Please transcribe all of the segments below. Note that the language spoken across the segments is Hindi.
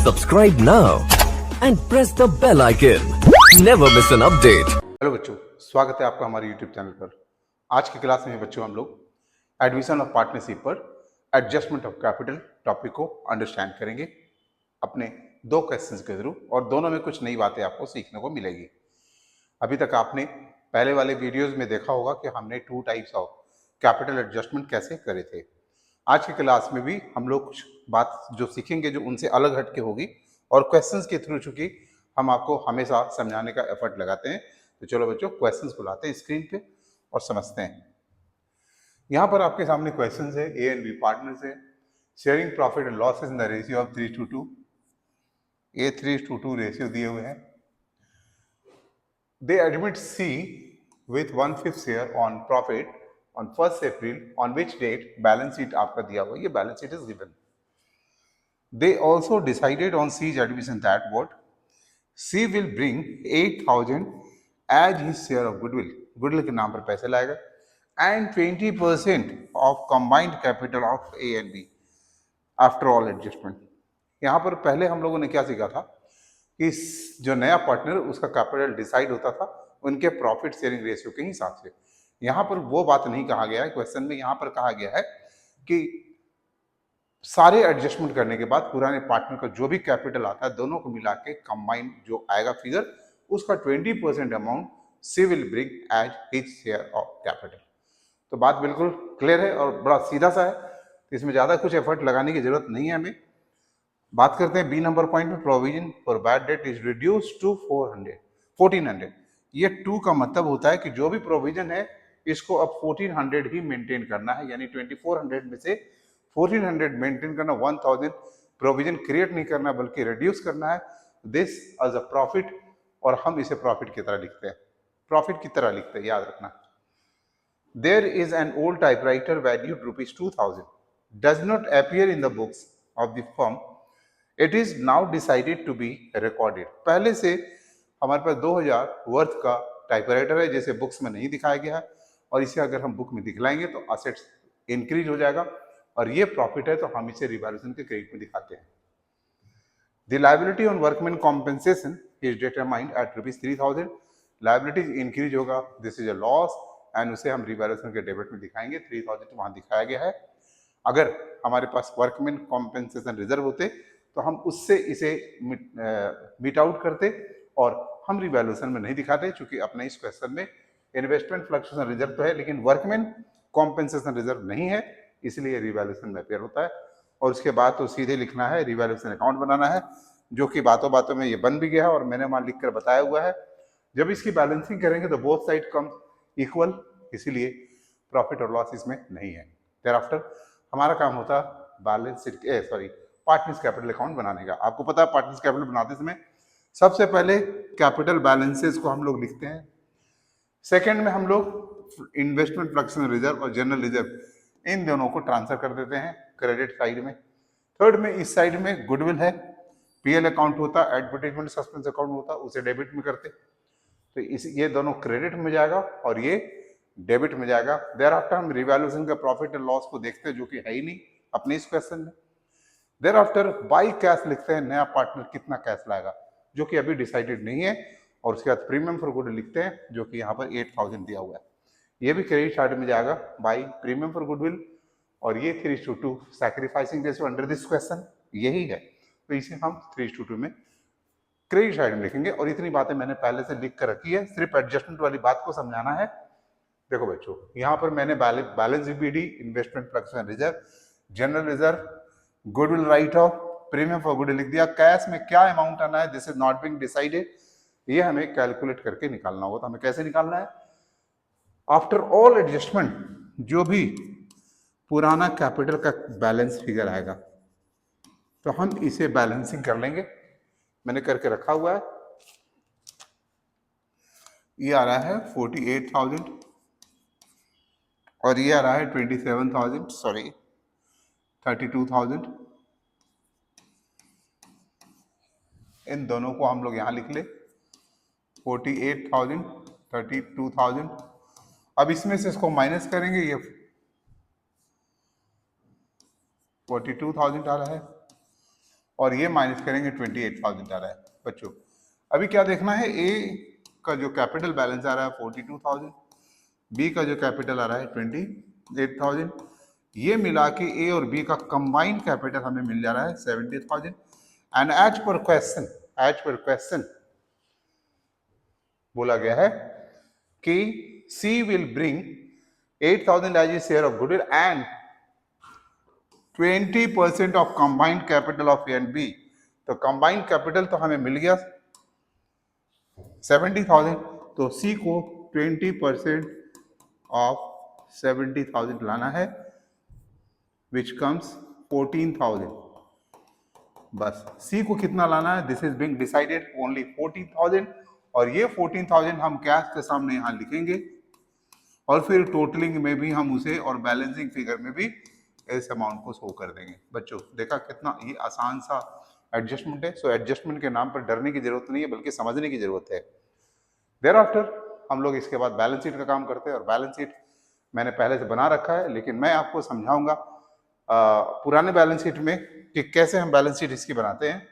Subscribe now and press the bell icon. Never miss an update. Hello बच्चों, स्वागत है आपका हमारे YouTube चैनल पर। आज की क्लास में बच्चों हम लोग एडमिशन ऑफ पार्टनरशिप पर एडजस्टमेंट ऑफ कैपिटल टॉपिक को अंडरस्टैंड करेंगे अपने दो क्वेश्चंस के थ्रू, और दोनों में कुछ नई बातें आपको सीखने को मिलेगी। अभी तक आपने पहले वाले वीडियोस में देखा होगा कि हमने 2 टाइप्स ऑफ कैपिटल एडजस्टमेंट कैसे करे थे। आज की क्लास में भी हम लोग कुछ बात जो सीखेंगे जो उनसे अलग हटके होगी, और क्वेश्चंस के थ्रू चूंकि हम आपको हमेशा समझाने का एफर्ट लगाते हैं, तो चलो बच्चों क्वेश्चंस को लाते हैं स्क्रीन पे और समझते हैं। यहाँ पर आपके सामने क्वेश्चंस है, ए एंड बी पार्टनर्स है, sharing profit and losses in the ratio of 3:2। A 3:2 ratio दिए हुए हैं। They admit C with 1/5 share on profit on 1st April, on which date balance sheet आपका दिया हुआ है, ये balance sheet is given. They also decided on C's admission that what C will bring 8,000 as his share of goodwill, goodwill के नाम पर पैसे लाएगा, and 20% of combined capital of A and B after all adjustment. यहाँ पर पहले हम लोगों ने क्या सीखा था कि जो नया पार्टनर उसका कैपिटल डिसाइड होता था उनके प्रॉफिट शेयरिंग रेशियो के हिसाब से। यहाँ पर वो बात नहीं कहा गया है क्वेश्चन में। यहाँ पर कहा गया है कि सारे एडजस्टमेंट करने के बाद पुराने पार्टनर का जो भी कैपिटल आता है दोनों को मिला के कंबाइंड जो आएगा फिगर, उसका 20% amount she will bring as his share of capital. तो बात बिल्कुल क्लियर है और बड़ा सीधा सा है, तो इसमें ज्यादा कुछ एफर्ट लगाने की जरूरत नहीं है हमें। बात करते हैं बी नंबर पॉइंट में, provision for bad debt is reduce to 1400। ये 2 का मतलब होता है कि जो भी प्रोविजन है इसको अब 1400 ही मेंटेन करना है, यानी 2400 में से 1400 मेंटेन करना, 1000 प्रोविजन क्रिएट नहीं करना बल्कि रिड्यूस करना है। दिस एज अ प्रॉफिट, और हम इसे प्रॉफिट की तरह लिखते हैं, प्रॉफिट की तरह लिखते हैं, याद रखना। There is an old typewriter valued ₹2000 does not appear in the books of the firm, it is now decided to be recorded. पहले से हमारे पास 2000 वर्थ का टाइपराइटर है जैसे बुक्स में नहीं दिखाया गया है, और इसे अगर हम बुक में दिखलाएंगे तो असेट्स इंक्रीज हो जाएगा, और ये प्रॉफिट है तो हम इसे रिवैल्यूएशन के क्रेडिट में दिखाते हैं। The liability on workman compensation is determined at ₹3000। Liability increase होगा, this is a loss, and उसे हम रिवैल्यूएशन के डेबिट में दिखाएंगे। 3000 वहां दिखाया गया है। अगर हमारे पास वर्कमैन कॉम्पेंसेशन रिजर्व होते तो हम उससे इसे मीट आउट करते और हम रिवैल्यूएशन में नहीं दिखाते, क्योंकि अपने इस क्वेश्चन में इन्वेस्टमेंट फ्लक्चुएशन रिजर्व तो है लेकिन वर्कमैन कॉम्पेंसेशन रिजर्व नहीं है, इसलिए रिवैल्यूएशन में अपेयर होता है। और उसके बाद तो सीधे लिखना है, रिवैल्यूएशन अकाउंट बनाना है, जो कि बातों बातों में ये बन भी गया है और मैंने वहां लिखकर बताया हुआ है। जब इसकी बैलेंसिंग करेंगे तो बोथ साइड कम इक्वल, इसीलिए प्रॉफिट और लॉस इसमें नहीं है। देयरआफ्टर हमारा काम होता है balance sheet partners capital account बनाने का। आपको पता है पार्टनर्स कैपिटल बनाते समय सबसे पहले कैपिटल बैलेंसेस को हम लोग लिखते हैं, सेकंड में हम लोग इन्वेस्टमेंट फ्लक्चुएशन रिजर्व और जनरल रिजर्व इन दोनों को ट्रांसफर कर देते हैं क्रेडिट साइड में, थर्ड में इस साइड में गुडविल है, पीएल अकाउंट होता, एडवर्टाइजमेंट सस्पेंस अकाउंट होता, उसे डेबिट में करते, तो इस ये दोनों क्रेडिट में जाएगा और ये डेबिट में जाएगा। देयर आफ्टर हम रिवैल्यूएशन का प्रॉफिट एंड लॉस को देखते हैं, जो कि है ही नहीं अपने इस क्वेश्चन में। देयर आफ्टर बाई कैश लिखते हैं, नया पार्टनर कितना कैश लाएगा, जो कि अभी डिसाइडेड नहीं है, और उसके बाद प्रीमियम फॉर गुडविल लिखते हैं, जो कि यहाँ पर 8000 दिया हुआ है, ये भी क्रेडिट साइड में जाएगा बाई प्रीमियम फॉर गुडविल, और ये 3:2 sacrificing ratio under this question यही है, तो इसे हम 3:2 में क्रेडिट साइड में लिखेंगे। और इतनी बातें मैंने पहले से लिख कर रखी है, सिर्फ एडजस्टमेंट वाली बात को समझाना है। देखो बच्चों, यहाँ पर मैंने balance BD, investment fluctuation reserve, general reserve, goodwill write off, premium for goodwill लिख दिया। कैश में क्या अमाउंट आना है, this is not being decided, ये हमें कैलकुलेट करके निकालना होगा। तो हमें कैसे निकालना है, आफ्टर ऑल एडजस्टमेंट जो भी पुराना कैपिटल का बैलेंस फिगर आएगा तो हम इसे बैलेंसिंग कर लेंगे, मैंने करके रखा हुआ है। ये आ रहा है 48,000 और ये आ रहा है 32,000। इन दोनों को हम लोग यहां लिख ले, 48,000, 32,000। अब इसमें से इसको माइनस करेंगे, ये 42,000 आ रहा है, और ये माइनस करेंगे 28,000 आ रहा है बच्चों। अभी क्या देखना है, ए का जो कैपिटल बैलेंस आ रहा है 42,000, बी का जो कैपिटल आ रहा है 28,000, ये मिला के ए और बी का कंबाइंड कैपिटल हमें मिल जा रहा है 70,000। एंड एज पर क्वेश्चन बोला गया है कि C will bring 8,000 as a share of goodwill and 20% of combined capital of A and B. तो कंबाइंड कैपिटल तो हमें मिल गया 70,000, तो सी को 20% ऑफ 70,000 लाना है, विच कम्स 14,000। बस सी को कितना लाना है, this is being decided only 14,000, और ये 14,000 हम कैश के सामने यहां लिखेंगे और फिर टोटलिंग में भी हम उसे और बैलेंसिंग फिगर में भी इस अमाउंट को शो कर देंगे। बच्चों देखा कितना ये आसान सा एडजस्टमेंट है। सो एडजस्टमेंट के नाम पर डरने की जरूरत नहीं है, बल्कि समझने की जरूरत है। देयर आफ्टर हम लोग इसके बाद बैलेंस शीट का काम करते हैं, और बैलेंस शीट मैंने पहले से बना रखा है, लेकिन मैं आपको समझाऊंगा पुराने बैलेंस शीट में कि कैसे हम बैलेंस शीट इसकी बनाते हैं।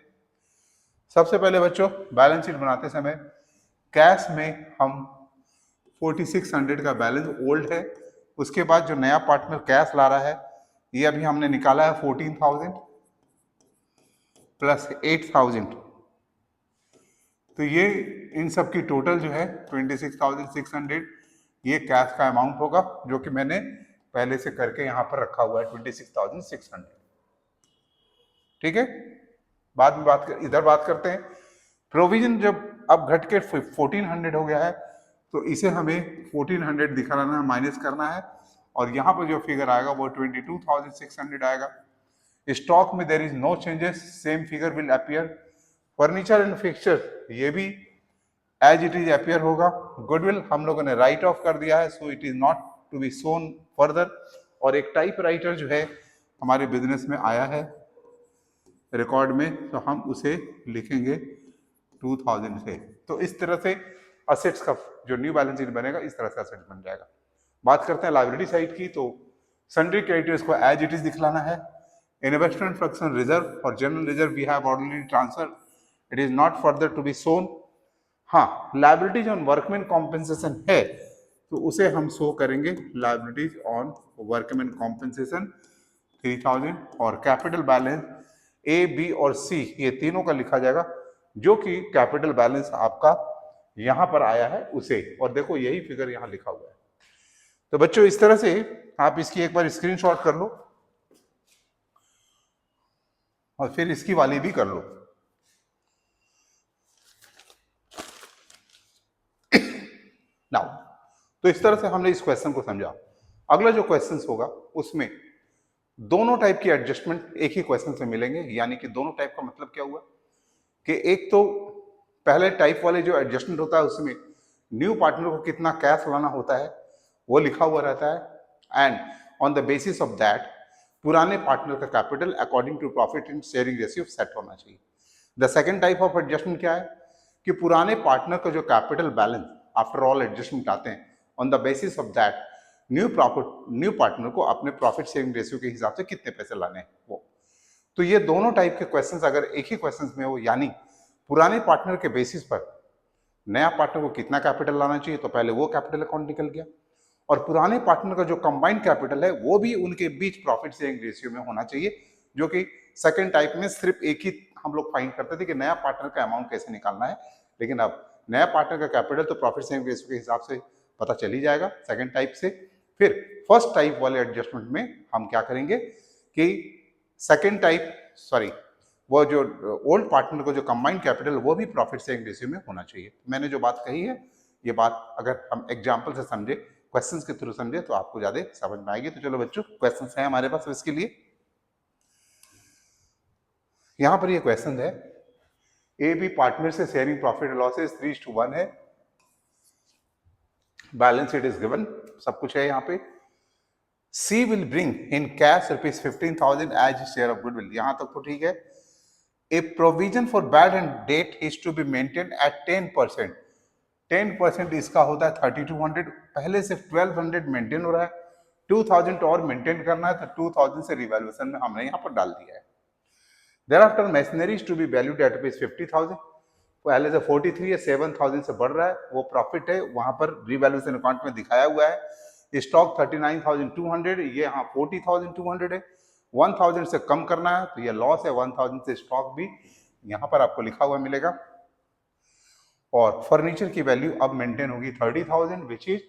सबसे पहले बच्चों बैलेंस शीट बनाते समय कैश में हम 4600 का बैलेंस ओल्ड है, उसके बाद जो नया पार्टनर कैश ला रहा है ये अभी हमने निकाला है 14,000 प्लस 8,000, तो ये इन सब की टोटल जो है 26,600 ये कैश का अमाउंट होगा, जो कि मैंने पहले से करके यहां पर रखा हुआ है 26,600। ठीक है, बाद में इधर बात करते हैं। प्रोविजन जब अब घट के 1400 हो गया है, तो इसे हमें 1400 दिखाना है, माइनस करना है, और यहाँ पर जो फिगर आएगा वो 22,600 आएगा। स्टॉक में there is no changes, same figure will appear. Furniture and fixture ये भी एज इट इज अपीयर होगा। गुडविल हम लोगों ने राइट ऑफ कर दिया है, so it is not to be shown further. और एक टाइप राइटर जो है हमारे बिजनेस में आया है रिकॉर्ड में, तो हम उसे लिखेंगे 2000 से। तो इस तरह से असेट्स का जो न्यू बैलेंस शीट बनेगा इस तरह से असेट बन जाएगा। बात करते हैं लायबिलिटी साइड की, तो सन्ड्री क्रेडिटर्स को एज इट इज दिखलाना है। इन्वेस्टमेंट फ्रैक्शन रिजर्व और general reserve we have already transfer, it is not further to be shown. हाँ, लायबिलिटीज ऑन वर्कमैन कॉम्पेंसेशन है, तो उसे हम शो करेंगे लायबिलिटीज ऑन वर्कमैन कॉम्पेंसेशन 3000, और कैपिटल बैलेंस ए बी और सी ये तीनों का लिखा जाएगा, जो कि कैपिटल बैलेंस आपका यहां पर आया है उसे, और देखो यही फिगर यहां लिखा हुआ है। तो बच्चों इस तरह से आप इसकी एक बार स्क्रीनशॉट कर लो और फिर इसकी वाली भी कर लो। नाउ तो इस तरह से हमने इस क्वेश्चन को समझा। अगला जो क्वेश्चन होगा उसमें दोनों टाइप की एडजस्टमेंट एक ही क्वेश्चन से मिलेंगे, यानी कि दोनों टाइप का मतलब क्या हुआ कि एक तो पहले टाइप वाले जो एडजस्टमेंट होता है उसमें न्यू पार्टनर को कितना कैश लाना होता है वो लिखा हुआ रहता है, and on the basis of that पुराने पार्टनर का capital according to profit and sharing ratio set होना चाहिए। The second type of adjustment क्या है कि पुराने पार्टनर का जो capital balance after all adjustment आते हैं, on the basis of that new partner को अपने प्रॉफिट शेयरिंग रेशियो के हिसाब से कितने पैसे लाने हैं वो। तो ये दोनों टाइप के क्वेश्चंस अगर एक ही क्वेश्चंस में हो, यानी पुराने पार्टनर के बेसिस पर नया पार्टनर को कितना कैपिटल लाना चाहिए, तो पहले वो कैपिटल अकाउंट निकल गया, और पुराने पार्टनर का जो कंबाइंड कैपिटल है वो भी उनके बीच प्रॉफिट शेयरिंग रेशियो में होना चाहिए, जो कि सेकंड टाइप में सिर्फ एक ही हम लोग फाइंड करते थे कि नया पार्टनर का अमाउंट कैसे निकालना है, लेकिन अब नया पार्टनर का कैपिटल तो प्रॉफिट शेयरिंग रेशियो के हिसाब से पता चल ही जाएगा सेकंड टाइप से। फिर फर्स्ट टाइप वाले एडजस्टमेंट में हम क्या करेंगे कि सेकंड टाइप वो जो ओल्ड पार्टनर को जो कंबाइंड कैपिटल वो भी प्रॉफिट शेयरिंग रेशियो में होना चाहिए। मैंने जो बात कही है ये बात अगर हम एग्जांपल से समझे, क्वेश्चंस के थ्रू समझे, तो आपको ज्यादा समझ में आएगी। तो चलो बच्चों क्वेश्चंस हैं हमारे पास इसके लिए। यहां पर ये क्वेश्चन है, ए बी पार्टनर से शेयरिंग प्रॉफिट लॉसेस 3:1 है, बैलेंस शीट इज गिवन, सब कुछ है यहाँ पे। C will bring in cash ₹15,000 as share of goodwill, यहां तक तो ठीक है। A provision for bad and debt is to be maintain at 10%, 10% इसका होता है 3200, पहले से 1200 मेंटेन हो रहा है, 2000 और मेंटेन करना है, तो 2000 से रिवैल्यूएशन में हमने यहां पर डाल दिया है। Thereafter machinery is to be valued at rupees 50,000. पहले से 43 है, 7,000 से बढ़ रहा है, वो प्रॉफिट है, वहां पर रिवैल्यूएशन अकाउंट में दिखाया हुआ है। स्टॉक 39,200, ये यहाँ 40,200 है। 1,000 से कम करना है तो ये लॉस है, 1,000 से स्टॉक भी यहाँ पर आपको लिखा हुआ मिलेगा। और फर्नीचर की वैल्यू अब मेंटेन होगी 30,000, विच इज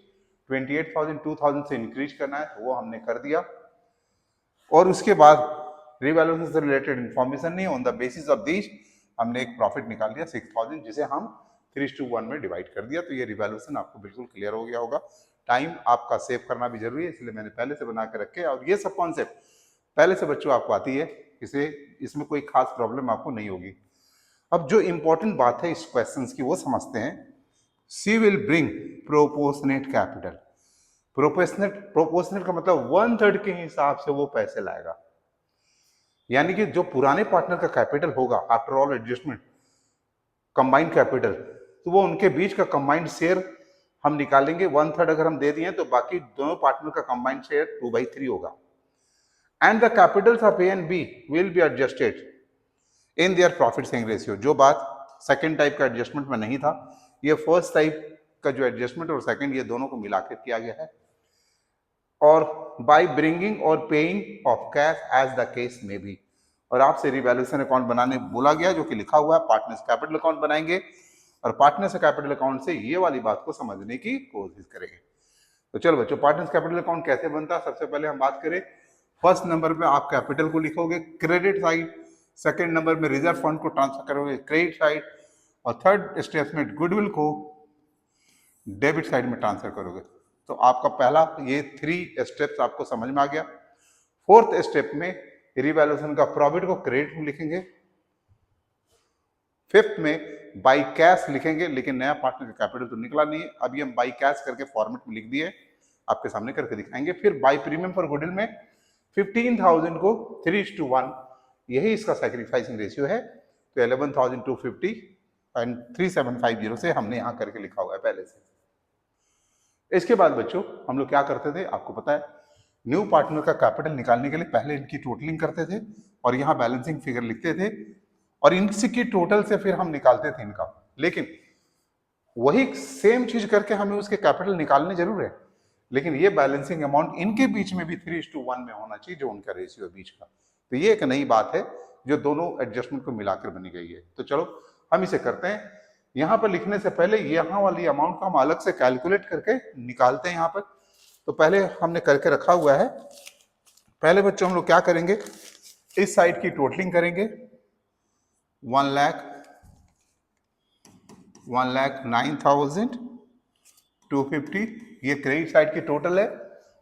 28,000, 2,000 से इंक्रीज करना है तो वो हमने कर दिया। और उसके बाद रिवैल्यूएशन से रिलेटेड इंफॉर्मेशन नहीं, on the basis of this हमने एक प्रॉफिट निकाल दिया 6,000, जिसे हम 3:1 में डिवाइड कर दिया। तो ये रिवैल्यूएशन आपको बिल्कुल क्लियर हो गया होगा। टाइम आपका सेव करना भी जरूरी है, इसलिए मैंने पहले से बना के रखे। और ये सब कॉन्सेप्ट पहले से बच्चों आपको आती है, इसे इसमें कोई खास प्रॉब्लम आपको नहीं होगी। अब जो इंपॉर्टेंट बात है इस क्वेश्चन की वो समझते हैं। C will bring proportionate capital. Proportionate का मतलब 1/3 के हिसाब से वो पैसे लाएगा, यानी कि जो पुराने पार्टनर का कैपिटल होगा after all adjustment combined capital, तो वो उनके बीच का कंबाइंड शेयर हम निकालेंगे। 1/3 अगर हम दे दिए तो बाकी दोनों पार्टनर का कंबाइंड शेयर 2/3 होगा। And the capitals of A and B will be adjusted in their profit sharing ratio. जो बात सेकेंड टाइप का एडजस्टमेंट में नहीं था, ये फर्स्ट टाइप का जो एडजस्टमेंट और सेकेंड, ये दोनों को मिलाकर किया गया है। और बाय ब्रिंगिंग और paying off cash as the case में भी, और आपसे रिवैल्यूएशन अकाउंट बनाने बोला गया, जो कि लिखा हुआ है पार्टनर्स कैपिटल अकाउंट बनाएंगे और पार्टनर्स कैपिटल अकाउंट से ये वाली बात को समझने की कोशिश करेंगे। तो चलो बच्चों, पार्टनर्स कैपिटल अकाउंट कैसे बनता है, सबसे पहले हम बात करें। फर्स्ट नंबर पे आप कैपिटल को लिखोगे क्रेडिट साइड, सेकेंड नंबर में रिजर्व फंड को ट्रांसफर करोगे क्रेडिट साइड, और थर्ड स्टेप में गुडविल को डेबिट साइड में ट्रांसफर करोगे। तो आपका पहला ये 3 स्टेप्स आपको समझ में आ गया। फोर्थ स्टेप में रिवैल्यूएशन का प्रॉफिट को क्रेडिट में लिखेंगे। फिफ्थ में बाई कैश लिखेंगे, लेकिन नया पार्टनर का कैपिटल तो निकला नहीं है, अभी हम बाई कैश करके फॉर्मेट में लिख दिए, आपके सामने करके दिखाएंगे। फिर बाई प्रीमियम फॉर गुडविल में 15,000 को 3:1, यही इसका सैक्रिफाइसिंग रेशियो है। तो 11,250 एंड 3,750 से हमने यहां करके लिखा हुआ है पहले से। इसके बाद बच्चों हम लोग क्या करते थे, आपको पता है, न्यू पार्टनर का कैपिटल निकालने के लिए पहले इनकी टोटलिंग करते थे और यहाँ बैलेंसिंग फिगर लिखते थे, और इनकी टोटल से फिर हम निकालते थे इनका। लेकिन वही सेम चीज करके हमें उसके कैपिटल निकालने जरूर है, लेकिन ये बैलेंसिंग अमाउंट इनके बीच में भी 3:1 में होना चाहिए, जो उनका रेशियो बीच का। तो ये एक नई बात है जो दोनों एडजस्टमेंट को मिलाकर बनी गई है। तो चलो हम इसे करते हैं। यहां पर लिखने से पहले यहां वाली अमाउंट को हम अलग से कैलकुलेट करके निकालते हैं यहां पर। तो पहले हमने करके रखा हुआ है। पहले बच्चों हम लोग क्या करेंगे, इस साइड की टोटलिंग करेंगे। 1,09,250 ये क्रेडिट साइड की टोटल है,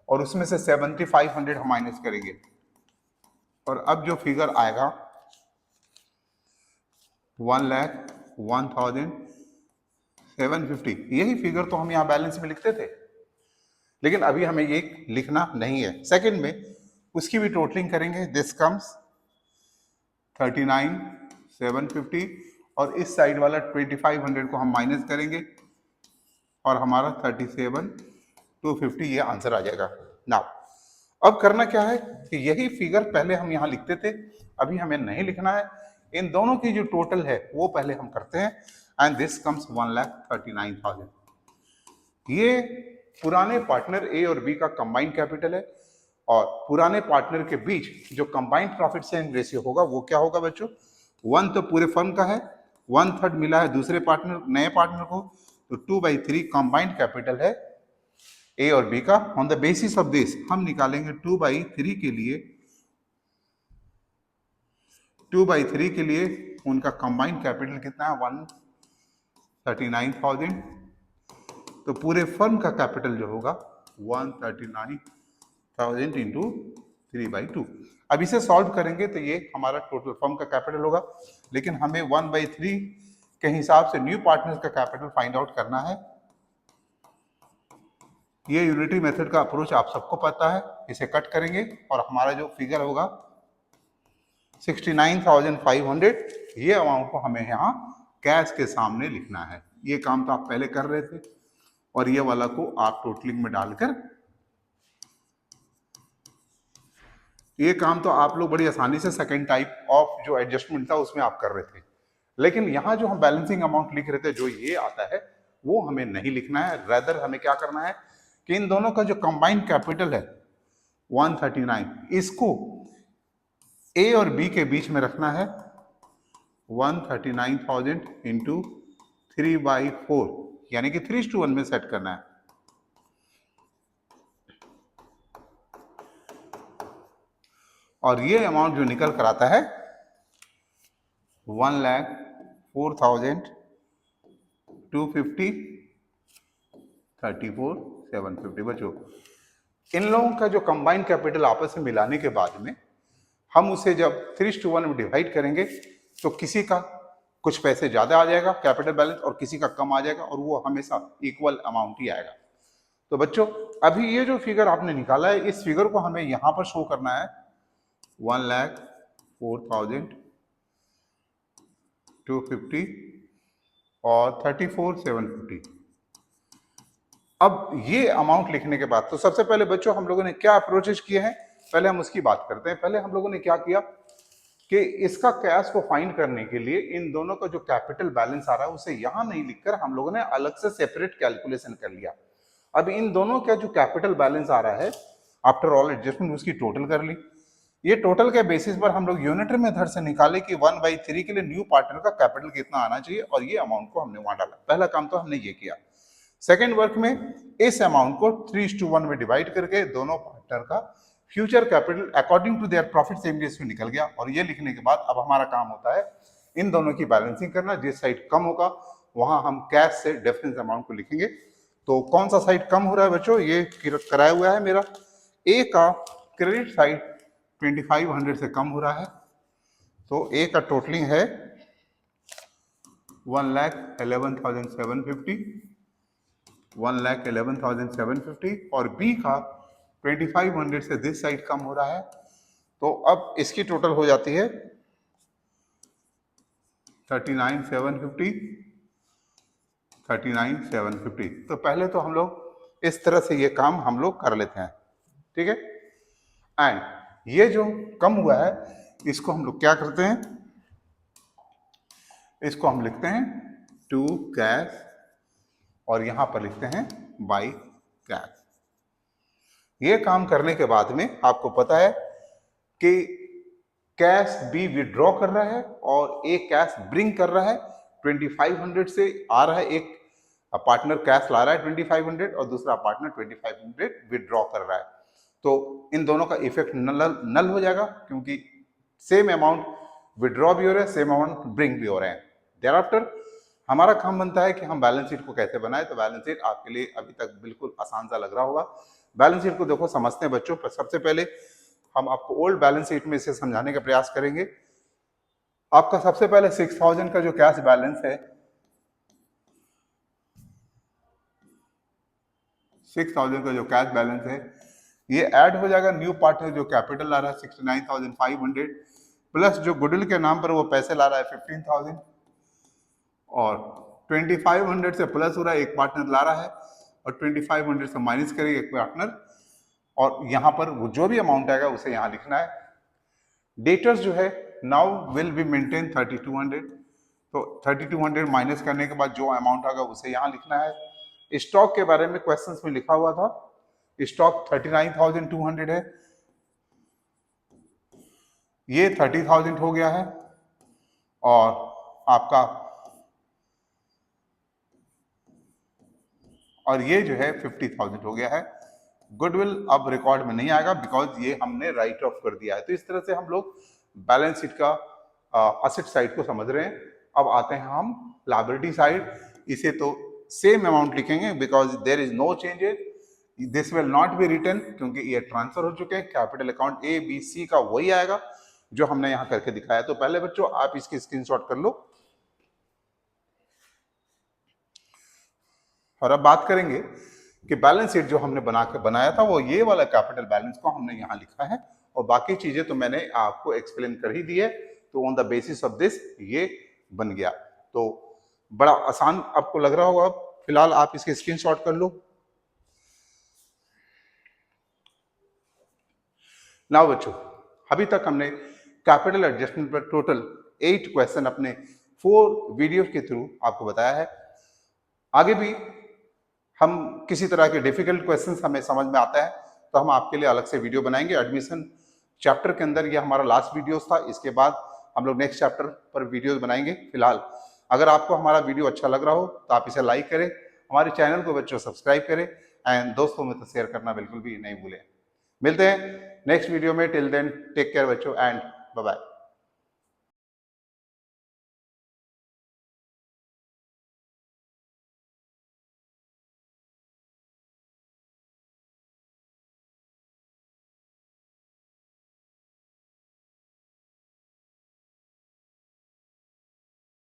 और उसमें से 7,500 हम माइनस करेंगे। और अब जो फिगर आएगा 1,01,750, यही फिगर तो हम यहाँ बैलेंस में लिखते थे, लेकिन अभी हमें ये लिखना नहीं है। सेकंड में उसकी भी टोटलिंग करेंगे। दिस कम्स 39,750, और इस साइड वाला 2,500 को हम माइनस करेंगे, और हमारा 37,250 ये आंसर आ जाएगा। नाउ अब करना क्या है कि यही फिगर पहले हम यहाँ लिखते थे, अभी हमें नहीं लिखना है। इन दोनों की जो टोटल है वो पहले हम करते हैं, एंड दिस कम्स 1,39,000। ये पुराने पार्टनर ए और बी का कंबाइंड कैपिटल है, और पुराने पार्टनर के बीच जो कंबाइंड प्रॉफिट शेयरिंग रेशियो होगा वो क्या होगा बच्चों, 1 तो पूरे फर्म का है, 1/3 मिला है दूसरे पार्टनर नए पार्टनर को, तो 2/3 कंबाइंड कैपिटल है ए और बी का। On the basis of this हम निकालेंगे 2/3 के लिए उनका कंबाइंड कैपिटल कितना है, 139,000। तो पूरे फर्म का कैपिटल जो होगा 139,000 इंटू 3/2। अब इसे सॉल्व करेंगे तो ये हमारा टोटल फर्म का कैपिटल होगा, लेकिन हमें 1/3 के हिसाब से न्यू पार्टनर्स का कैपिटल फाइंड आउट करना है। ये यूनिटरी मेथड का अप्रोच आप सबको पता है। इसे कट करेंगे और हमारा जो फिगर होगा 69,500, ये अमाउंट को हमें यहाँ कैश के सामने लिखना है। ये काम तो आप पहले कर रहे थे, और ये वाला को आप टोटलिंग में डालकर ये काम तो आप लोग बड़ी आसानी से सेकेंड टाइप ऑफ जो एडजस्टमेंट था उसमें आप कर रहे थे, लेकिन यहाँ जो हम बैलेंसिंग अमाउंट लिख रहे थे जो ये आता है वो हमें नहीं लिखना है। रेदर हमें क्या करना है कि इन दोनों का जो कंबाइंड कैपिटल है 139, इसको ए और बी के बीच में रखना है 139,000 इंटू 3/4, यानी कि 3:1 में सेट करना है। और ये अमाउंट जो निकल कर आता है 1,04,250 34,750। बच्चों इन लोगों का जो कंबाइंड कैपिटल आपस में मिलाने के बाद में हम उसे जब 3:1 में डिवाइड करेंगे तो किसी का कुछ पैसे ज्यादा आ जाएगा कैपिटल बैलेंस और किसी का कम आ जाएगा, और वो हमेशा इक्वल अमाउंट ही आएगा। तो बच्चों अभी ये जो फिगर आपने निकाला है इस फिगर को हमें यहां पर शो करना है 1,04,250 और 34,750। अब ये अमाउंट लिखने के बाद तो सबसे पहले बच्चों हम लोगों ने क्या अप्रोचेस किए हैं, पहले हम उसकी बात करते हैं। पहले हम लोगों ने क्या किया कि इसका कैश को फाइंड करने के लिए इन दोनों का जो कैपिटल बैलेंस आ रहा है उसे यहां नहीं लिखकर हम लोगों ने अलग से सेपरेट कैलकुलेशन कर लिया। अब इन दोनों का जो कैपिटल बैलेंस आ रहा है आफ्टर ऑल एडजस्टमेंट उसकी टोटल कर ली। ये टोटल के बेसिस पर हम लोग यूनिटरी मेथड से निकाले कि 1/3 के लिए न्यू पार्टनर का कैपिटल कितना आना चाहिए, और ये अमाउंट को हमने वहां डाला। पहला काम तो हमने ये किया। सेकेंड वर्क में इस अमाउंट को 3:1 में डिवाइड करके दोनों पार्टनर का future capital according to their profit same ratio निकल गया। और ये लिखने के बाद अब हमारा काम होता है इन दोनों की बैलेंसिंग करना। जिस साइड कम होगा वहां हम कैश से डिफरेंस अमाउंट को लिखेंगे। तो कौन सा साइड कम हो रहा है बच्चों, ये कराया हुआ है मेरा ए का क्रेडिट साइड 2500 से कम हो रहा है। तो ए का टोटलिंग है 1,11,750 1,11,750 और बी का 2500 से दिस साइड कम हो रहा है। तो अब इसकी टोटल हो जाती है 39,750 39,750। तो पहले तो हम लोग इस तरह से ये काम हम लोग कर लेते हैं, ठीक है। एंड ये जो कम हुआ है इसको हम लोग क्या करते हैं, इसको हम लिखते हैं टू कैश और यहां पर लिखते हैं बाय कैश। ये काम करने के बाद में आपको पता है कि कैश बी विड्रॉ कर रहा है और ए कैश ब्रिंग कर रहा है। 2500 से आ रहा है, एक पार्टनर कैश ला रहा है 2500 और दूसरा पार्टनर 2500 विड्रॉ कर रहा है। तो इन दोनों का इफेक्ट नल हो जाएगा क्योंकि सेम अमाउंट विड्रॉ भी हो रहा है, सेम अमाउंट ब्रिंग भी हो रहे हैं। देयरआफ्टर हमारा काम बनता है कि हम बैलेंस शीट को कैसे बनाएं। तो बैलेंस शीट आपके लिए अभी तक बिल्कुल आसान सा लग रहा होगा। बैलेंस शीट को देखो समझते हैं बच्चों। सबसे पहले हम आपको ओल्ड बैलेंस शीट में इसे समझाने का प्रयास करेंगे। आपका सबसे पहले 6000 का जो कैश बैलेंस है, 6000 का जो कैश बैलेंस है ये ऐड हो जाएगा न्यू पार्टनर जो कैपिटल ला रहा है 69,500 प्लस जो गुडविल के नाम पर वो पैसे ला रहा है 15,000 और 2500 से प्लस हो रहा है, एक पार्टनर ला रहा है और 2500 से माइनस करेगा एक पार्टनर, और यहां पर वो जो भी अमाउंट आएगा उसे यहां लिखना है। डेटर्स जो है नाउ विल बी मेंटेन 3200, तो 3200 माइनस करने के बाद जो अमाउंट आएगा उसे यहां लिखना है। स्टॉक के बारे में क्वेश्चंस में लिखा हुआ था, स्टॉक 39,200 है, ये 30,000 हो गया है और आपका और ये जो है 50,000 हो गया है। गुडविल अब रिकॉर्ड में नहीं आएगा बिकॉज ये हमने राइट ऑफ कर दिया है। तो इस तरह से हम लोग बैलेंस शीट का असेट साइड को समझ रहे हैं। अब आते हैं हम लायबिलिटी साइड। इसे तो सेम अमाउंट लिखेंगे because there is no changes, this will not be return क्योंकि ये ट्रांसफर हो चुके हैं। Capital account A B C का वही आएगा जो हमने यहां करके दिखाया। तो पहले बच्चों आप इसकी स्क्रीनशॉट कर लो और अब बात करेंगे कि बैलेंस शीट जो हमने बनाया था वो ये वाला कैपिटल बैलेंस को हमने यहां लिखा है और बाकी चीजें तो मैंने आपको एक्सप्लेन कर ही दी है। तो on the basis of this ये बन गया। तो बड़ा आसान आपको लग रहा होगा। फिलहाल आप इसके स्क्रीनशॉट कर लो। नाउ बच्चों अभी तक हमने कैपिटल एडजस्टमेंट पर टोटल 8 क्वेश्चन अपने 4 वीडियो के थ्रू आपको बताया है। आगे भी हम किसी तरह के डिफिकल्ट क्वेश्चंस हमें समझ में आता है तो हम आपके लिए अलग से वीडियो बनाएंगे। एडमिशन चैप्टर के अंदर ये हमारा लास्ट वीडियोस था, इसके बाद हम लोग नेक्स्ट चैप्टर पर वीडियोस बनाएंगे। फिलहाल अगर आपको हमारा वीडियो अच्छा लग रहा हो तो आप इसे लाइक करें, हमारे चैनल को बच्चों सब्सक्राइब करें एंड दोस्तों में तो शेयर करना बिल्कुल भी नहीं भूलें। मिलते हैं नेक्स्ट वीडियो में। टिल देन टेक केयर बच्चों एंड बाय बाय।